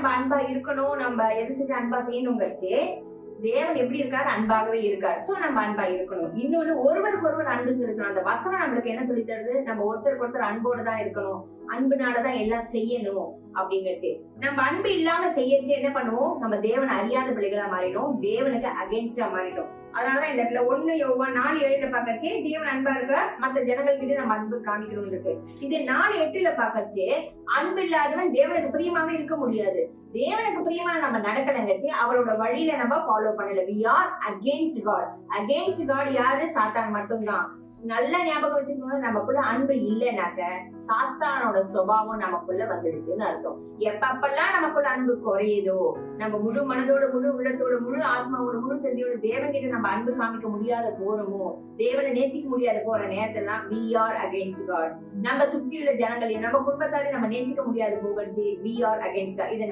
நம்ம அன்பா இருக்கணும், நம்ம எது செஞ்சு அன்பா செய்யணுங்கிறச்சு தேவன் எப்படி இருக்காரு? அன்பாகவே இருக்காரு. சோ நம்ம அன்பா இருக்கணும். இன்னொன்னு ஒருவருக்கு ஒருவர் அன்பு செலுத்தணும். அந்த வசனம் நம்மளுக்கு என்ன சொல்லி தருது? நம்ம ஒருத்தருக்கு ஒருத்தர் அன்போடு தான் இருக்கணும், அன்புனாலதான் எல்லாம் செய்யணும் அப்படிங்கச்சு. நம்ம அன்பு இல்லாம செய்யச்சு என்ன பண்ணுவோம்? நம்ம தேவனை அறியாத பிள்ளைகளா மாறிடும், தேவனுக்கு அகேன்ஸ்டா மாறிடும். அதனாலதான் இந்த இடத்துல 1 யோவான் 4:7 பாக்கச்சு தேவன் அன்பா இருக்கிறார், மத்த ஜனங்கள் கிட்ட நம்ம அன்பு காமிக்கணும் இருக்கு. இது 4:8 பாக்கச்சு அன்பு இல்லாதவன் தேவனுக்கு பிரியமாவே இருக்க முடியாது. தேவனுக்கு பிரியமா நம்ம நடக்கலங்கச்சு அவரோட வழியில நம்ம ஃபாலோ பண்ணல. we are against God. against God யாரு? சாத்தான் மட்டும்தான். நல்ல ஞாபகம் வச்சுக்கணும், நமக்குள்ள அன்பு இல்லைனாக்க சாத்தானோட சுபாவம் நமக்குள்ள வந்துடுச்சுன்னு அர்த்தம். எப்பப்பெல்லாம் நமக்குள்ள அன்பு குறையுதோ, நம்ம முழு மனதோட, முழு உள்ளத்தோட, முழு ஆத்மாவோட, முழு சந்தியோட தேவன் கிட்ட நம்ம அன்பு காமிக்க முடியாத போறோமோ, தேவனை நேசிக்க முடியாத போற நேரத்துல we are against God. நம்ம சுற்றியுள்ள ஜனங்களையும் நம்ம குடும்பத்தாரையும் நம்ம நேசிக்க முடியாது போகச்சு we are against God. இதை